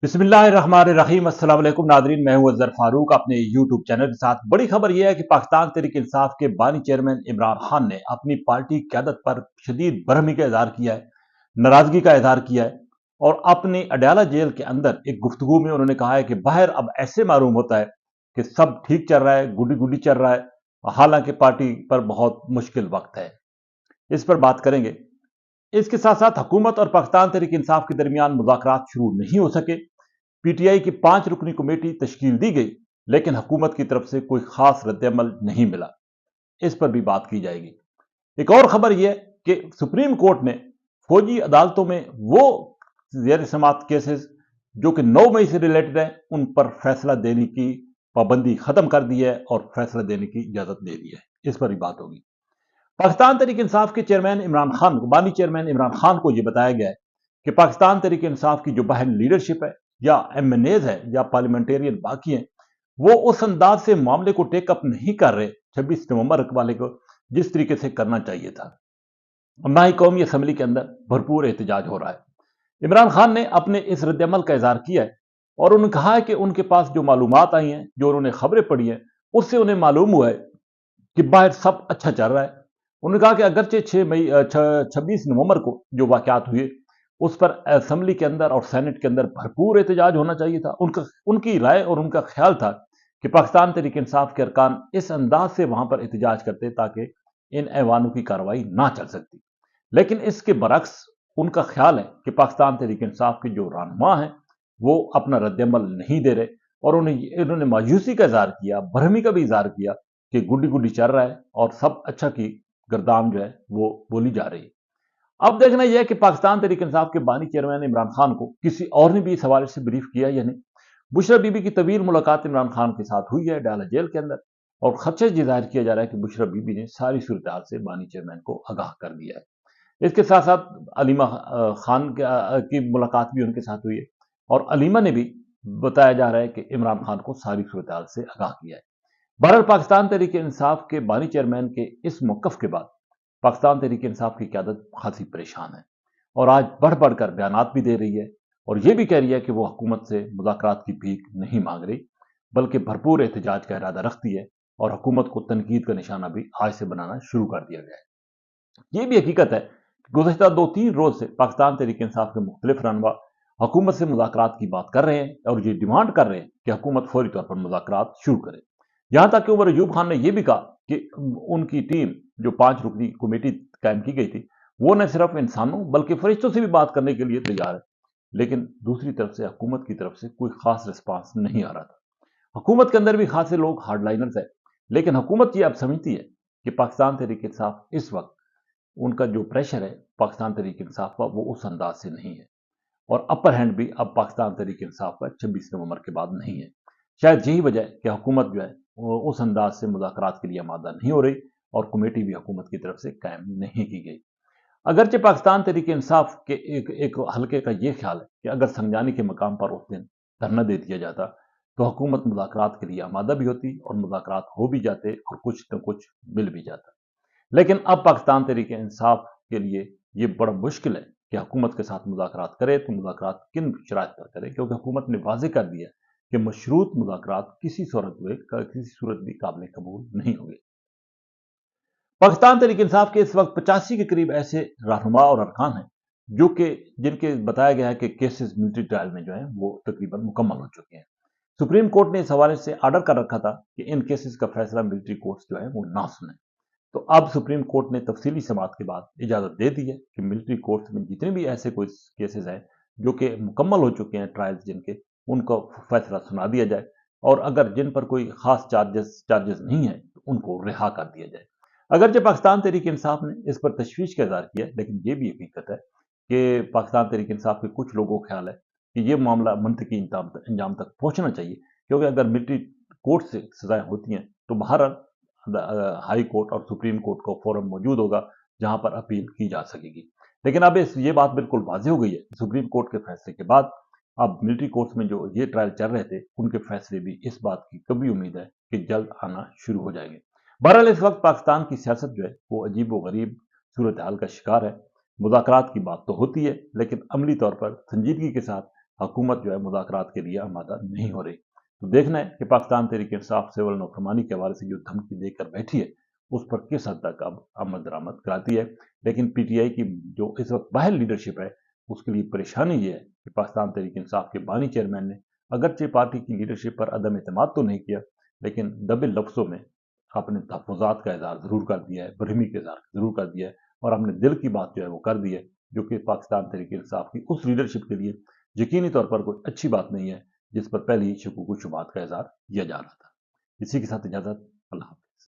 बिस्मिल्लाहिर्रहमानिर्रहीम। अस्सलाम वालेकुम नादरीन, मैं हूं अजहर फारूक अपने यूट्यूब चैनल के साथ। बड़ी खबर यह है कि पाकिस्तान तहरीक इंसाफ के बानी चेयरमैन इमरान खान ने अपनी पार्टी की क़यादत पर शदीद बरहमी का इजहार किया है, नाराजगी का इजहार किया है और अपनी अडयाला जेल के अंदर एक गुफ्तगू में उन्होंने कहा है कि बाहर अब ऐसे मालूम होता है कि सब ठीक चल रहा है, गुडी गुडी चल रहा है, हालांकि पार्टी पर बहुत मुश्किल वक्त है। इस पर बात करेंगे। इसके साथ साथ हुकूमत और पाकिस्तान तहरीक इंसाफ के दरमियान मुज़ाकरात शुरू नहीं हो सके। पीटीआई की 5 रुकनी कमेटी तश्कील दी गई, लेकिन हुकूमत की तरफ से कोई खास रद्दअमल नहीं मिला। इस पर भी बात की जाएगी। एक और खबर यह कि सुप्रीम कोर्ट ने फौजी अदालतों में वो ज़ेर समात केसेस जो कि 9 मई से रिलेटेड है, उन पर फैसला देने की पाबंदी खत्म कर दी है और फैसला देने की इजाजत दे दी है। इस पर भी बात होगी। पाकिस्तान तहरीक इंसाफ के चेयरमैन इमरान खान, बानी चेयरमैन इमरान खान को यह बताया गया है कि पाकिस्तान तहरीक इंसाफ की जो बहन लीडरशिप है या एमएनएज है या पार्लियामेंटेरियन बाकी हैं, वो उस अंदाज से मामले को टेकअप नहीं कर रहे 26 नवंबर वाले को, जिस तरीके से करना चाहिए था। ना ही कौमी असम्बली के अंदर भरपूर एहतजाज हो रहा है। इमरान खान ने अपने इस रद्दअमल का इजहार किया है और उन्होंने कहा है कि उनके पास जो मालूमात आई हैं, जो उन्होंने खबरें पढ़ी हैं, उससे उन्हें मालूम हुआ है कि बाहर सब अच्छा चल रहा है। उन्होंने कहा कि अगरचे 26 नवंबर को जो वाकयात हुए, उस पर असेंबली के अंदर और सेनेट के अंदर भरपूर एहतजाज होना चाहिए था। उनकी राय और उनका ख्याल था कि पाकिस्तान तहरीक इंसाफ के अरकान इस अंदाज से वहां पर एहतजाज करते ताकि इन ऐवानों की कार्रवाई ना चल सकती। लेकिन इसके बरक्स उनका ख्याल है कि पाकिस्तान तहरीक इंसाफ के जो रहनुमा हैं, वो अपना रद्दअमल नहीं दे रहे और इन्होंने मायूसी का इजहार किया, बरहमी का भी इजहार किया कि गुड्डी गुड्डी चल रहा है और सब अच्छा की गर्दाम जो है वो बोली जा रही है। अब देखना यह है कि पाकिस्तान तहरीक इंसाफ के बानी चेयरमैन इमरान खान को किसी और ने भी इस हवाले से ब्रीफ किया या नहीं। बुशरा बीबी की तवील मुलाकात इमरान खान के साथ हुई है डाला जेल के अंदर और खदशे जाहिर किया जा रहा है कि बुशरा बीबी ने सारी सूरत हाल से बानी चेयरमैन को आगाह कर दिया है। इसके साथ साथ अलीमा खान की मुलाकात भी उनके साथ हुई है और अलीमा ने भी बताया जा रहा है कि इमरान खान को सारी सूरत हाल से आगाह किया है। बहरहाल पाकिस्तान तहरीक इंसाफ के बानी चेयरमैन के इस मौकफ के बाद पाकिस्तान तहरीक इंसाफ की क़यादत खासी परेशान है और आज बढ़ बढ़कर बयानात भी दे रही है और यह भी कह रही है कि वो हुकूमत से मुज़ाकरात की भीख नहीं मांग रही, बल्कि भरपूर एहतजाज का इरादा रखती है और हुकूमत को तनकीद का निशाना भी आज से बनाना शुरू कर दिया गया है। यह भी हकीकत है कि गुज़श्ता 2-3 रोज से पाकिस्तान तहरीक इंसाफ के मुख्तलिफ रहनुमा हुकूमत से मुज़ाकरात की बात कर रहे हैं और ये डिमांड कर रहे हैं कि हुकूमत फौरी तौर पर मुज़ाकरात शुरू करे। यहां तक कि उमर अयूब खान ने यह भी कहा कि उनकी टीम जो 5 रुकनी कमेटी कायम की गई थी, वो न सिर्फ इंसानों बल्कि फरिश्तों से भी बात करने के लिए तैयार है। लेकिन दूसरी तरफ से हुकूमत की तरफ से कोई खास रिस्पांस नहीं आ रहा था। हुकूमत के अंदर भी खासे लोग हार्डलाइनर्स है, लेकिन हुकूमत ये अब समझती है कि पाकिस्तान तहरीक इंसाफ इस वक्त उनका जो प्रेशर है पाकिस्तान तहरीक इंसाफ का, वो उस अंदाज से नहीं है और अपर हैंड भी अब पाकिस्तान तहरीक इंसाफ का 26 नवंबर के बाद नहीं है। शायद यही वजह है कि हुकूमत जो है वो उस अंदाज से मुज़ाकरात के लिए आमादा नहीं हो रही और कमेटी भी हुकूमत की तरफ से कायम नहीं की गई। अगरचे पाकिस्तान तहरीक इंसाफ के एक हल्के का ये ख्याल है कि अगर संजानी के मकाम पर उस दिन धरना दे दिया जाता तो हुकूमत मुज़ाकरात के लिए आमादा भी होती और मुज़ाकरात हो भी जाते और कुछ न कुछ मिल भी जाता। लेकिन अब पाकिस्तान तहरीक इंसाफ के लिए ये बड़ा मुश्किल है कि हुकूमत के साथ मुज़ाकरात करे तो मुज़ाकरात किन शराइत पर करे, क्योंकि हुकूमत ने वाज़ेह कर दिया कि मशरूत मुज़ाकरात किसी सूरत भी काबिल कबूल नहीं होंगे। पाकिस्तान तहरीक इंसाफ के इस वक्त 85 के करीब ऐसे रहनुमा और अरकान हैं जो कि जिनके बताया गया है कि केसेस मिलिट्री ट्रायल में जो है वो तकरीबन मुकम्मल हो चुके हैं। सुप्रीम कोर्ट ने इस हवाले से आर्डर कर रखा था कि इन केसेस का फैसला मिलिट्री कोर्ट्स जो है वो ना सुने। तो अब सुप्रीम कोर्ट ने तफसीली समात के बाद इजाजत दे दी है कि मिलिट्री कोर्ट्स में जितने भी ऐसे कोई केसेस हैं जो कि मुकम्मल हो चुके हैं ट्रायल्स जिनके, उनका फैसला सुना दिया जाए और अगर जिन पर कोई खास चार्जेस नहीं है तो उनको रिहा कर दिया जाए। अगरचे पाकिस्तान तहरीक इंसाफ ने इस पर तशवीश का इजहार किया है, लेकिन यह भी हकीकत है कि पाकिस्तान तहरीक इंसाफ के कुछ लोगों का ख्याल है कि यह मामला मंतकी अंजाम तक पहुंचना चाहिए, क्योंकि अगर मिलिट्री कोर्ट से सजाएं होती हैं तो बहरहाल हाई कोर्ट और सुप्रीम कोर्ट का फोरम मौजूद होगा जहां पर अपील की जा सकेगी। लेकिन अब ये बात बिल्कुल वाज़ेह हो गई है, सुप्रीम कोर्ट के फैसले के बाद अब मिलिट्री कोर्ट्स में जो ये ट्रायल चल रहे थे उनके फैसले भी इस बात की कभी उम्मीद है कि जल्द आना शुरू हो जाएंगे। बहरहाल इस वक्त पाकिस्तान की सियासत जो है वो अजीब व गरीब सूरत हाल का शिकार है। मुज़ाकरात की बात तो होती है, लेकिन अमली तौर पर संजीदगी के साथ हुकूमत जो है मुज़ाकरात के लिए आमादा नहीं हो रही। तो देखना है कि पाकिस्तान तहरीक इंसाफ सिविल नाफरमानी के हवाले से जो धमकी देकर बैठी है उस पर किस हद तक अब अमल दरामद कराती है। लेकिन पीटीआई की जो इस वक्त बाहर लीडरशिप है उसके लिए परेशानी ये है कि पाकिस्तान तहरीक इंसाफ के बानी चेयरमैन ने अगरचे पार्टी की लीडरशिप पर अदम एतमाद तो नहीं किया, लेकिन दबे लफ्ज़ों में अपने तहफ़्फ़ुज़ात का इज़हार ज़रूर कर दिया है, बरहमी का इज़हार ज़रूर कर दिया है और अपने दिल की बात जो है वो कर दी है, जो कि पाकिस्तान तहरीक इंसाफ की उस लीडरशिप के लिए यकीनी तौर पर कोई अच्छी बात नहीं है जिस पर पहले ही शकूक व शुबहात का इज़हार किया जा रहा था। इसी के साथ इजाज़त, अल्लाह हाफ़िज़।